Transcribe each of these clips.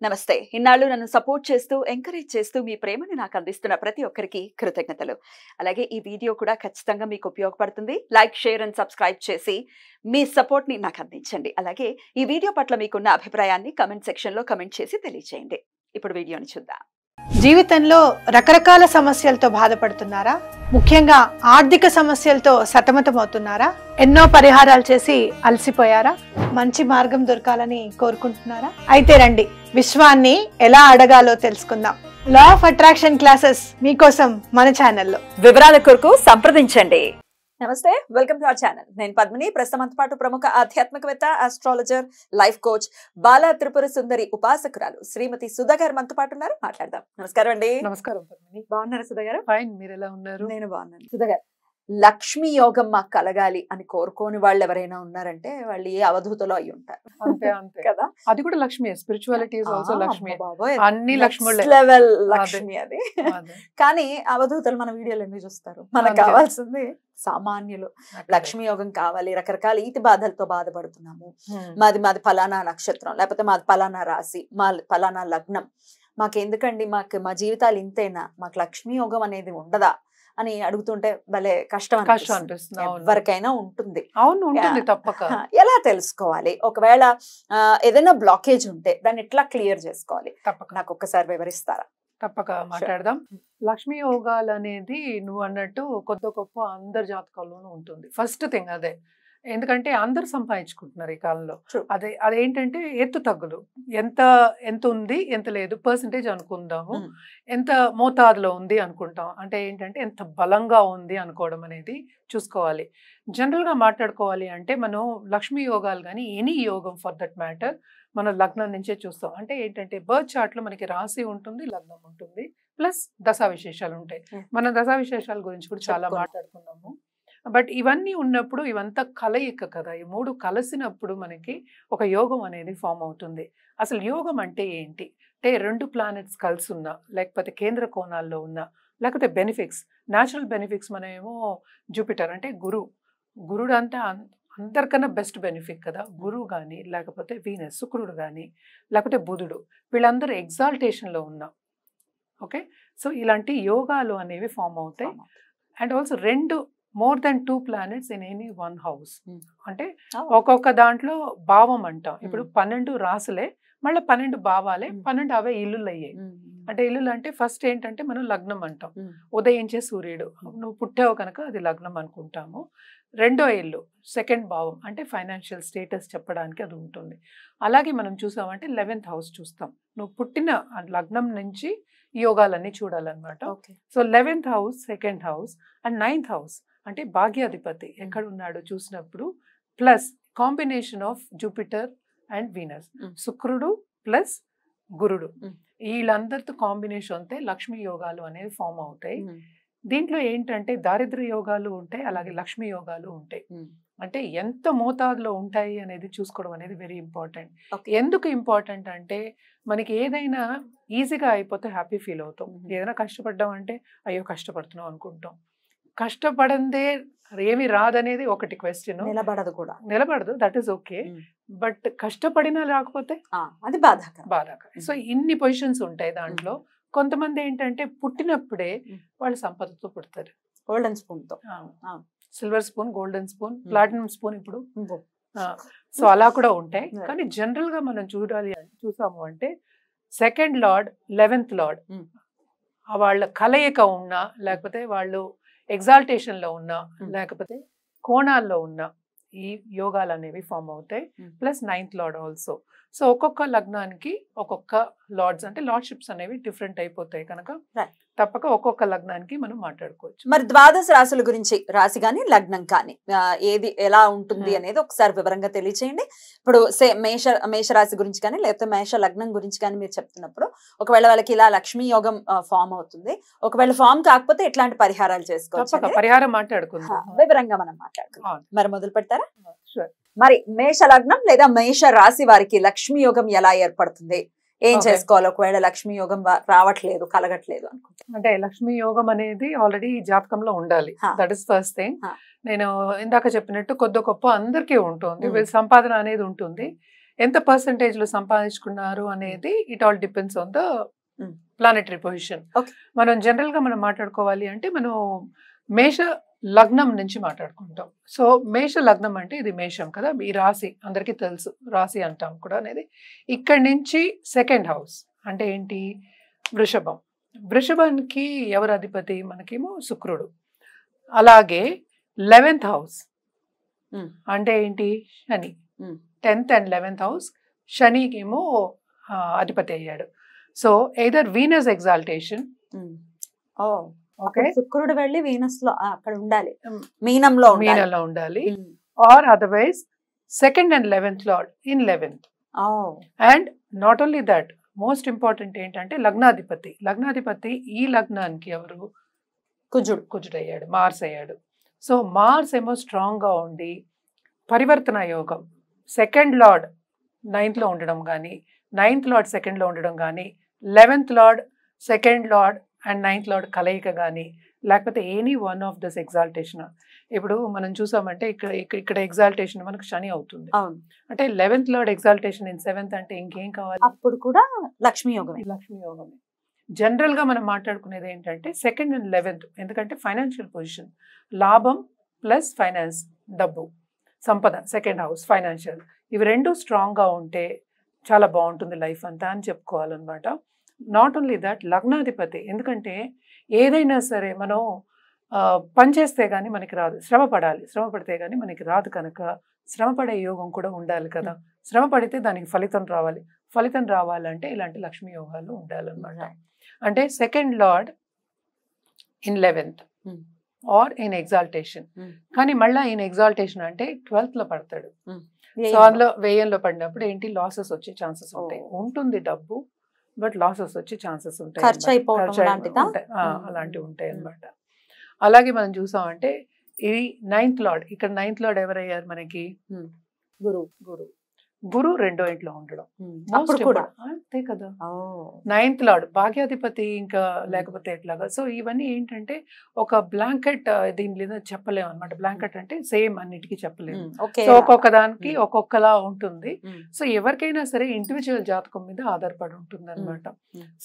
నమస్తే. ఇన్నాళ్ళు నన్ను సపోర్ట్ చేస్తూ, ఎంకరేజ్ చేస్తూ మీ ప్రేమని నాకు అందిస్తున్న ప్రతి ఒక్కరికి కృతజ్ఞతలు. అలాగే ఈ వీడియో కూడా ఖచ్చితంగా మీకు ఉపయోగపడుతుంది. లైక్, షేర్ అండ్ సబ్స్క్రైబ్ చేసి మీ సపోర్ట్‌ని నాకు అందించండి. అలాగే ఈ వీడియో పట్ల మీకున్న అభిప్రాయాన్ని కామెంట్ సెక్షన్‌లో కామెంట్ చేసి తెలియజేయండి. ఇప్పుడు వీడియోని చూద్దాం. జీవితంలో రకరకాల సమస్యలతో బాధపడుతున్నారా? ముఖ్యంగా ఆర్థిక సమస్యలతో సతమతమవుతున్నారా? ఎన్నో పరిహారాలు చేసి అలసిపోయారా? మంచి మార్గం దొరకాలని కోరుకుంటున్నారా? అయితే రండి, విశ్వాన్ని ఎలా అడగాలో తెలుసుకుందాం. లా ఆఫ్ అట్రాక్షన్ క్లాసెస్ మీకోసం మన ఛానల్లో. వివరాల కొరకు సంప్రదించండి. నమస్తే, వెల్కమ్ టు అవర్ ఛానల్. నేను పద్మిని. ప్రస్తుతంతో పాటు ప్రముఖ ఆధ్యాత్మికవేత్త, astrologer, life coach, Bala Tripura Sundari ఉపాసకురాలు శ్రీమతి సుధా గారు మనతో పాటు ఉన్నారు. మాట్లాడదాం. నమస్కారం అండి. నమస్కారం పద్మిని. బాగున్నారా సుధా గారు? ఫైన్, మీరు ఎలా ఉన్నారు? నేను బాగున్నాను. సుధా గారు, లక్ష్మీ యోగం మాకు కలగాలి అని కోరుకోని వాళ్ళు ఎవరైనా ఉన్నారంటే వాళ్ళు ఏ అవధూతలో అయి ఉంటారు. అంతే అంతే కదా. అది కూడా Lakshmi. Spirituality is also Lakshmi. బాబోయ్, అన్ని లక్ష్ములే. లెవెల్ లక్ష్మి అది. కానీ అవధూతలు మన వీడియోలు ఎందుకు చూస్తారు? మనకు కావాల్సింది సామాన్యులు. లక్ష్మీ యోగం కావాలి. రకరకాల ఈతి బాధలతో బాధపడుతున్నాము. మాది ఫలానా నక్షత్రం, లేకపోతే మాది ఫలానా రాశి, మా ఫలానా లగ్నం, మాకెందుకండి, మా జీవితాలు ఇంతేనా, మాకు లక్ష్మీ యోగం అనేది ఉండదా అని అడుగుతుంటే భలే కష్టం అనిపిస్తుంది. ఎవరికైనా ఉంటుంది. అవును, ఉంటుంది తప్పక. ఎలా తెలుసుకోవాలి? ఒకవేళ ఏదైనా బ్లాకేజ్ ఉంటే దాన్ని ఎట్లా క్లియర్ చేసుకోవాలి? తప్పక నాకు ఒక్కసారి వివరిస్తారా? తప్పక మాట్లాడదాం. లక్ష్మీ యోగాలు అనేది నువ్వు అన్నట్టు కొద్ది గొప్ప అందరి జాతకాల్లోనూ ఉంటుంది. ఫస్ట్ థింగ్ అదే. ఎందుకంటే అందరు సంపాదించుకుంటున్నారు ఈ కాలంలో. అదేంటంటే ఎత్తు తగ్గులు, ఎంత ఉంది ఎంత లేదు పర్సంటేజ్ అనుకుందాము, ఎంత మోతాదులో ఉంది అనుకుంటాం. అంటే ఏంటంటే ఎంత బలంగా ఉంది అనుకోవడం అనేది చూసుకోవాలి. జనరల్గా మాట్లాడుకోవాలి అంటే మనం లక్ష్మీ యోగాలు కానీ ఎనీ యోగం ఫర్ దట్ మ్యాటర్ మన లగ్నం నుంచే చూస్తాం. అంటే ఏంటంటే బర్త్ చార్ట్లో మనకి రాశి ఉంటుంది, లగ్నం ఉంటుంది, ప్లస్ దశా విశేషాలు ఉంటాయి. మన దశా విశేషాల గురించి కూడా చాలా మాట్లాడుకున్నాము. బట్ ఇవన్నీ ఉన్నప్పుడు ఇవంతా కలయిక కదా. ఈ మూడు కలిసినప్పుడు మనకి ఒక యోగం అనేది ఫామ్ అవుతుంది. అసలు యోగం అంటే ఏంటి అంటే, రెండు ప్లానెట్స్ కలిసి ఉన్నా, లేకపోతే కేంద్ర కోణాల్లో ఉన్నా, లేకపోతే బెనిఫిక్స్, న్యాచురల్ బెనిఫిక్స్. మనమేమో జూపిటర్ అంటే గురుడు అంటే అందరికన్నా బెస్ట్ బెనిఫిట్ కదా. గురువు కానీ, లేకపోతే వీనస్ శుక్రుడు కానీ, లేకపోతే బుధుడు, వీళ్ళందరూ ఎగ్జాల్టేషన్లో ఉన్నా. ఓకే, సో ఇలాంటి యోగాలు అనేవి ఫామ్ అవుతాయి. And also more than 2 planets in any 1 house. అంటే ఒక్కొక్క దాంట్లో భావం అంటాం. ఇప్పుడు 12 రాసులే, మళ్ళీ 12 భావాలే, 12 అవే ఇల్లులు అయ్యాయి. అంటే ఇల్లులు అంటే ఫస్ట్ ఏంటంటే మనం లగ్నం అంటాం, ఉదయించే సూర్యుడు. నువ్వు పుట్టావు కనుక అది లగ్నం అనుకుంటాము. రెండో ఇల్లు సెకండ్ భావం, అంటే ఫైనాన్షియల్ స్టేటస్ చెప్పడానికి అది ఉంటుంది. అలాగే మనం చూసామంటే 11th house చూస్తాం. నువ్వు పుట్టిన లగ్నం నుంచి యోగాలన్నీ చూడాలన్నమాట. So 11th house, second house and 9th house అంటే భాగ్యాధిపతి ఎక్కడ ఉన్నాడో చూసినప్పుడు, plus combination of Jupiter and Venus, శుక్రుడు ప్లస్ గురుడు, వీళ్ళందరితో కాంబినేషన్ అయితే లక్ష్మీ యోగాలు అనేవి ఫామ్ అవుతాయి. దీంట్లో ఏంటంటే దారిద్ర్య యోగాలు ఉంటాయి, అలాగే లక్ష్మీ యోగాలు ఉంటాయి. అంటే ఎంత మోతాదులో ఉంటాయి అనేది చూసుకోవడం అనేది వెరీ ఇంపార్టెంట్. ఎందుకు ఇంపార్టెంట్ అంటే, మనకి ఏదైనా ఈజీగా అయిపోతే హ్యాపీ ఫీల్ అవుతాం. ఏదైనా కష్టపడ్డాం అంటే అయ్యో కష్టపడుతున్నాం అనుకుంటాం. కష్టపడందే ఏమి రాదనేది ఒకటి క్వశ్చన్. నిలబడదు, దట్ ఈస్ ఓకే. బట్ కష్టపడినా రాకపోతే అది బాధాకరం. సో ఇన్ని పొజిషన్స్ ఉంటాయి దాంట్లో. కొంతమంది ఏంటంటే పుట్టినప్పుడే వాళ్ళు సంపదతో పుడతారు. గోల్డెన్ స్పూన్ తో, silver spoon, golden spoon, platinum spoon ఇప్పుడు. సో అలా కూడా ఉంటాయి. కానీ జనరల్ గా మనం చూసాము అంటే సెకండ్ లార్డ్, 11th లార్డ్ వాళ్ళ కలయిక ఉన్నా, లేకపోతే వాళ్ళు ఎగ్జాల్టేషన్ లో ఉన్నా, లేకపోతే కోణాల్లో ఉన్నా ఈ యోగాలు అనేవి ఫామ్ అవుతాయి. Plus 9th lord also. So ఒక్కొక్క లగ్నానికి ఒక్కొక్క లార్డ్స్ అంటే లార్డ్షిప్స్ అనేవి డిఫరెంట్ అయిపోతాయి కనుక తప్పక ఒక్కొక్క లగ్నానికి మనం మాట్లాడుకోవచ్చు. మరి ద్వాదశ రాశుల గురించి, రాశి కానీ లగ్నం కానీ ఏది ఎలా ఉంటుంది అనేది ఒకసారి వివరంగా తెలియచేయండి. ఇప్పుడు మేషరాశి గురించి కానీ, లేకపోతే మేష లగ్నం గురించి కానీ మీరు చెప్తున్నప్పుడు, ఒకవేళ వాళ్ళకి ఇలా లక్ష్మీ యోగం ఫామ్ అవుతుంది, ఒకవేళ ఫామ్ కాకపోతే ఎట్లాంటి పరిహారాలు చేసుకోవచ్చు? పరిహారం మాట్లాడుకుందాం, వివరంగా మనం మాట్లాడుకుందాం. మరి మొదలు పెడతారా? మరి మేష లగ్నం లేదా మేష రాశి వారికి లక్ష్మీ యోగం ఎలా ఏర్పడుతుంది, ఏం చేసుకోవాలి ఒకవేళ లక్ష్మీ యోగం రావట్లేదు, కలగట్లేదు అనుకుంటా? అంటే లక్ష్మీ యోగం అనేది ఆల్రెడీ జాతకంలో ఉండాలి. That is first thing. నేను ఇందాక చెప్పినట్టు కొద్ది గొప్ప అందరికీ ఉంటుంది, సంపాదన అనేది ఉంటుంది. ఎంత పర్సంటేజ్ లో సంపాదించుకున్నారు అనేది it all depends on the planetary position. మనం జనరల్ గా మనం మాట్లాడుకోవాలి అంటే మనం మేష లగ్నం నుంచి మాట్లాడుకుంటాం. సో మేష లగ్నం అంటే ఇది మేషం కదా, ఈ రాశి అందరికీ తెలుసు, రాశి అంటాం కూడా అనేది. ఇక్కడి నుంచి సెకండ్ హౌస్ అంటే ఏంటి, వృషభం. వృషభానికి ఎవరు అధిపతి, మనకేమో శుక్రుడు. అలాగే 11th హౌస్ అంటే ఏంటి, శని. 10th and 11th హౌస్ శనికి ఏమో అధిపతి అయ్యాడు. సో ఎయిదర్ వీనస్ ఎగ్జాల్టేషన్, శుక్రుడు వెళ్ళి వీనస్ లో అక్కడ ఉండాలి, మీనంలో ఉండాలి, or otherwise 2nd and 11th lord in 11th. And not only that, most important ఏంటంటే లగ్నాధిపతి ఈ లగ్నానికి ఎవరు, కుజుడు అయ్యాడు, మార్స్ అయ్యాడు. సో మార్స్ ఏమో స్ట్రాంగ్ గా ఉండి పరివర్తన యోగం, 2nd లార్డ్ 9th లో ఉండడం కానీ, 9th లార్డ్ 2nd లో ఉండడం కానీ, 11th lord 2nd lord and 9th lord కలయిక కానీ, లేకపోతే any one of this exaltation. ఇప్పుడు మనం చూసామంటే ఇక్కడ ఎగ్జాల్టేషన్ మనకు శని అవుతుంది, అంటే 11th lord exaltation in 7th అంటే ఇంకేం కావాలి, అప్పుడు కూడా లక్ష్మీ యోగమే. జనరల్ గా మనం మాట్లాడుకునేది ఏంటంటే 2nd and 11th, ఎందుకంటే ఫైనాన్షియల్ పొజిషన్, లాభం ప్లస్ ఫైనాన్స్, డబ్బు, సంపద, 2nd హౌస్, ఫైనాన్షియల్, ఇవి రెండు స్ట్రాంగ్ గా ఉంటే చాలా బాగుంటుంది లైఫ్ అంతా అని చెప్పుకోవాలన్నమాట. నాట్ ఓన్లీ దట్, లగ్నాధిపతి, ఎందుకంటే ఏదైనా సరే మనం పనిచేస్తే కానీ మనకి రాదు, శ్రమ పడితే కానీ మనకి రాదు కనుక శ్రమపడే యోగం కూడా ఉండాలి కదా. శ్రమ పడితే దానికి ఫలితం రావాలంటే ఇలాంటి లక్ష్మీ యోగాలు ఉండాలన్నమాట. అంటే 2nd lord in 11th or in exaltation. కానీ మళ్ళీ ఈయన ఎగ్జాల్టేషన్ అంటే 12th లో పడతాడు. సో అందులో వ్యయంలో పడినప్పుడు ఏంటి, లాసెస్ వచ్చే ఛాన్సెస్ ఉంటాయి, ఉంటుంది డబ్బు బట్ లాసెస్ వచ్చే ఛాన్సెస్ ఉంటాయి, అలాంటివి ఉంటాయి అన్నమాట. అలాగే మనం చూసామంటే ఇది 9th లార్డ్, ఇక్కడ 9th లార్డ్ ఎవరయ్యారు మనకి, గురు 2వ ఇంట్లో ఉండడం, అంతే కదా. 9th లార్డ్ భాగ్యాధిపతి, ఇంకా లేకపోతే ఎట్లాగా. సో ఇవన్నీ ఏంటంటే ఒక బ్లాంకెట్, దీని మీద చెప్పలేము అనమాట. బ్లాంకెట్ అంటే సేమ్ అన్నిటికీ చెప్పలేము, సో ఒక్కొక్క దానికి ఒక్కొక్కలా ఉంటుంది. సో ఎవరికైనా సరే ఇండివిజువల్ జాతకం మీద ఆధారపడి ఉంటుంది అనమాట.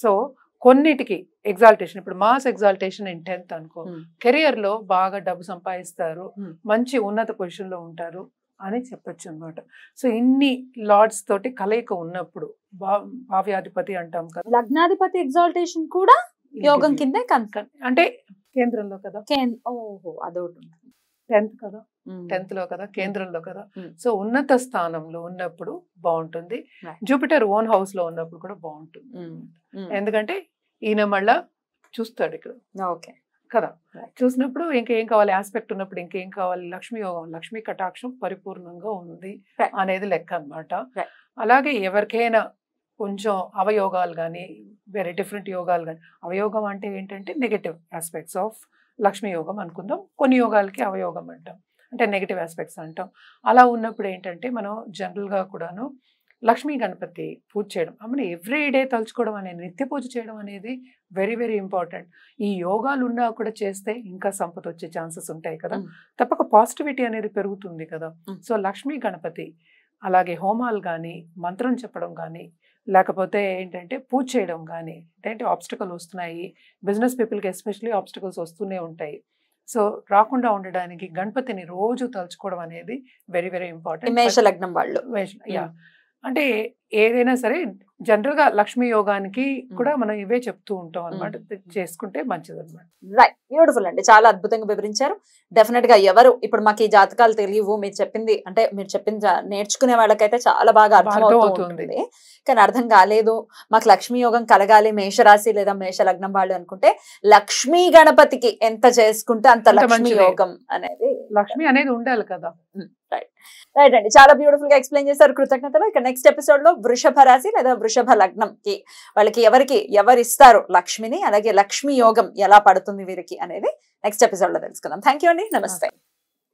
సో కొన్నిటికి ఎగ్జాల్టేషన్, ఇప్పుడు మాస్ ఎగ్జాల్టేషన్ ఇన్ 10th అనుకో, కెరియర్ లో బాగా డబ్బు సంపాదిస్తారు, మంచి ఉన్నత పొజిషన్ లో ఉంటారు అని చెప్పొచ్చు అనమాట. సో ఇన్ని లార్డ్స్ తోటి కలయిక ఉన్నప్పుడు భావ్యాధిపతి అంటాం కదా, లగ్నాధిపతి ఎగ్జాల్టేషన్ కూడా యోగం కింద అంటే కేంద్రంలో కదా, అదొకటి 10th కదా, 10th లో కదా, కేంద్రంలో కదా. సో ఉన్నత స్థానంలో ఉన్నప్పుడు బాగుంటుంది. జూపిటర్ ఓన్ హౌస్ లో ఉన్నప్పుడు కూడా బాగుంటుంది, ఎందుకంటే ఈయన మళ్ళా చూస్తాడు ఇక్కడ కదా. చూసినప్పుడు ఇంకేం కావాలి, ఆస్పెక్ట్ ఉన్నప్పుడు ఇంకేం కావాలి, లక్ష్మీ యోగం, లక్ష్మీ కటాక్షం పరిపూర్ణంగా ఉంది అనేది లెక్క అన్నమాట. అలాగే ఎవరికైనా కొంచెం అవయోగాలు కానీ, వేరే డిఫరెంట్ యోగాలు కానీ, అవయోగం అంటే ఏంటంటే నెగటివ్ ఆస్పెక్ట్స్ ఆఫ్ లక్ష్మీ యోగం అనుకుందాం, కొన్ని యోగాలకి అవయోగం అంటాం, అంటే నెగటివ్ ఆస్పెక్ట్స్ అంటాం. అలా ఉన్నప్పుడు ఏంటంటే మనం జనరల్గా కూడాను లక్ష్మీ గణపతి పూజ చేయడం, అమ్మని ఎవ్రీడే తలుచుకోవడం అనేది, నిత్య పూజ చేయడం అనేది వెరీ వెరీ ఇంపార్టెంట్. ఈ యోగాలు ఉన్నా కూడా చేస్తే ఇంకా సంపద వచ్చే ఛాన్సెస్ ఉంటాయి కదా, తప్పక పాజిటివిటీ అనేది పెరుగుతుంది కదా. సో లక్ష్మీ గణపతి, అలాగే హోమాలు కానీ, మంత్రం చెప్పడం కానీ, లేకపోతే ఏంటంటే పూజ చేయడం కానీ, ఏంటంటే ఆబ్స్టకల్ వస్తున్నాయి, బిజినెస్ పీపుల్కి ఎస్పెషల్లీ ఆబ్స్టకల్స్ వస్తూనే ఉంటాయి. సో రాకుండా ఉండడానికి గణపతిని రోజు తలుచుకోవడం అనేది వెరీ వెరీ ఇంపార్టెంట్. మేష లగ్నం వాళ్ళు అంటే ఏదైనా సరే జనరల్ గా లక్ష్మీ యోగానికి కూడా మనం ఇవే చెప్తూ ఉంటాం అనమాట, చేసుకుంటే మంచిది అనమాట. రైట్, బ్యూటిఫుల్ అండి, చాలా అద్భుతంగా వివరించారు. డెఫినెట్ గా ఎవరు ఇప్పుడు మాకు ఈ జాతకాలు తెలియవు, మీరు చెప్పింది అంటే మీరు చెప్పింది నేర్చుకునే వాళ్ళకైతే చాలా బాగా అర్థమవుతుంది, కానీ అర్థం కాలేదు, మాకు లక్ష్మీ యోగం కలగాలి మేషరాశి లేదా మేష లగ్నం వాళ్ళు అనుకుంటే లక్ష్మీ గణపతికి ఎంత చేసుకుంటే అంత లక్ష్మీ యోగం అనేది, లక్ష్మి అనేది ఉండాలి కదా. రైట్ అండి, చాలా బ్యూటిఫుల్ గా ఎక్స్ప్లెయిన్ చేశారు, కృతజ్ఞతలు. ఇక నెక్స్ట్ ఎపిసోడ్ లో వృషభ రాశి లేదా వృషభ లగ్నం కి వాళ్ళకి ఎవరు ఇస్తారు లక్ష్మిని, అలాగే లక్ష్మీ యోగం ఎలా పడుతుంది వీరికి అనేది నెక్స్ట్ ఎపిసోడ్ లో తెలుసుకుందాం. థ్యాంక్ యూ అండి, నమస్తే.